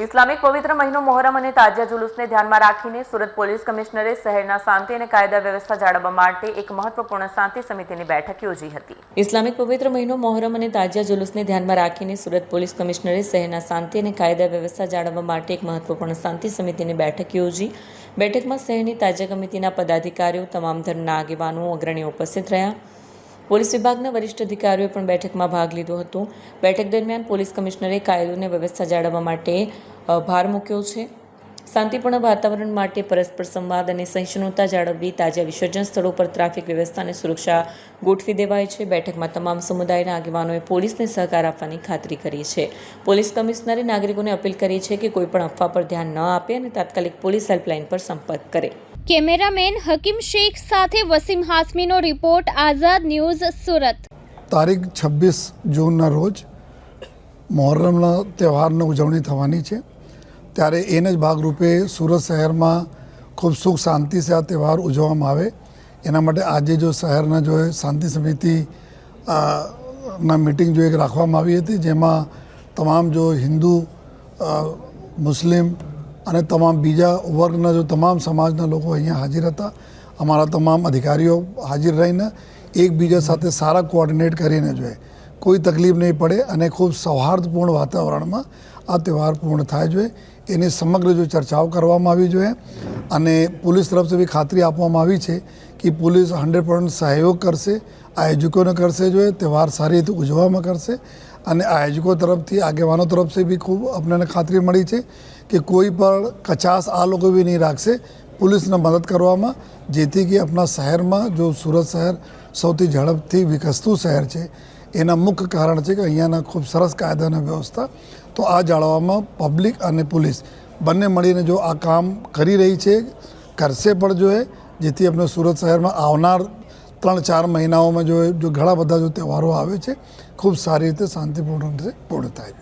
Islamic પવિત્ર મહિનો મોહરમ અને તાજિયા જુલુસને ધ્યાનમાં રાખીને સુરત પોલીસ કમિશનરે શહેરના શાંતિ અને કાયદા વ્યવસ્થા જાળવવા માટે એક મહત્વપૂર્ણ શાંતિ સમિતિની બેઠક યોજી હતી। ઇસ્લામિક પવિત્ર મહિનો મોહરમ અને તાજિયા જુલુસને ધ્યાનમાં રાખીને સુરત પોલીસ કમિશનરે શહેરના શાંતિ અને કાયદા વ્યવસ્થા જાળવવા માટે એક મહત્વપૂર્ણ શાંતિ સમિતિની બેઠક યોજી। બેઠકમાં શહેરની તાજિયા કમિટીના પદાધિકારીઓ, તમામ ધર્મના આગેવાનો, અગ્રણીઓ ઉપસ્થિત રહ્યા। પોલીસ વિભાગના વરિષ્ઠ અધિકારીઓએ પણ બેઠકમાં ભાગ લીધો હતો। બેઠક દરમિયાન પોલીસ કમિશનરે કાયદો અને વ્યવસ્થા જાળવવા માટે ભાર મૂક્યો છે। શાંતિપૂર્ણ વાતાવરણ માટે પરસ્પર સંવાદ અને સહિષ્ણુતા જાળવવી, તાજિયા વિસર્જન સ્થળો પર ટ્રાફિક વ્યવસ્થા અને સુરક્ષા ગોઠવી દેવાઈ છે। બેઠકમાં તમામ સમુદાયના આગેવાનોએ પોલીસને સહકાર આપવાની ખાતરી કરી છે। પોલીસ કમિશનરે નાગરિકોને અપીલ કરી છે કે કોઈ પણ અફવા પર ધ્યાન ન આપે અને તાત્કાલિક પોલીસ હેલ્પલાઇન પર સંપર્ક કરે। કેમેરામેન હકીમ શેખ સાથે વસીમ હાસમીનો રિપોર્ટ, આઝાદ ન્યૂઝ, સુરત। તારીખ 26 જૂનના રોજ મોહરમના તહેવારની ઉજવણી થવાની છે, ત્યારે એને જ ભાગરૂપે સુરત શહેરમાં ખૂબ સુખ શાંતિ સે આ તહેવાર ઉજવવામાં આવે એના માટે આજે જો શહેરના જો શાંતિ સમિતિ ના મીટિંગ જો એક રાખવામાં આવી હતી, જેમાં તમામ જો હિન્દુ, મુસ્લિમ અને તમામ બીજા વર્ગના જો તમામ સમાજના લોકો અહીંયા હાજર હતા। અમારા તમામ અધિકારીઓ હાજર રહીને એકબીજા સાથે સારા કોઓર્ડિનેટ કરીને જોઈએ કોઈ તકલીફ નહીં પડે અને ખૂબ સૌહાર્દપૂર્ણ વાતાવરણમાં આ તહેવાર પૂર્ણ થાય જોઈએ એની સમગ્ર જો ચર્ચાઓ કરવામાં આવી જોઈએ। અને પોલીસ તરફથી બી ખાતરી આપવામાં આવી છે કે પોલીસ 100% સહયોગ કરશે, આયોજકોને કરશે જોઈએ, તહેવાર સારી રીતે ઉજવવામાં કરશે। અને આયોજકો તરફથી, આગેવાનો તરફથી બી ખૂબ આપણને ખાતરી મળી છે કે કોઈ પણ કચાશ આ લોકો બી નહીં રાખશે પોલીસને મદદ કરવામાં, જેથી કે આપણા શહેરમાં જો સુરત શહેર સૌથી ઝડપથી વિકસતું શહેર છે એના મુખ્ય કારણ છે કે અહીંયાના ખૂબ સરસ કાયદાના વ્યવસ્થા તો આ જાળવવામાં પબ્લિક અને પોલીસ બંને મળીને જો આ કામ કરી રહી છે, કરશે પણ જોઈએ, જેથી આપણે સુરત શહેરમાં આવનાર 3-4 મહિનાઓમાં જો ઘણા બધા જો તહેવારો આવે છે ખૂબ સારી રીતે શાંતિપૂર્ણ રીતે પૂર્ણ થાય છે।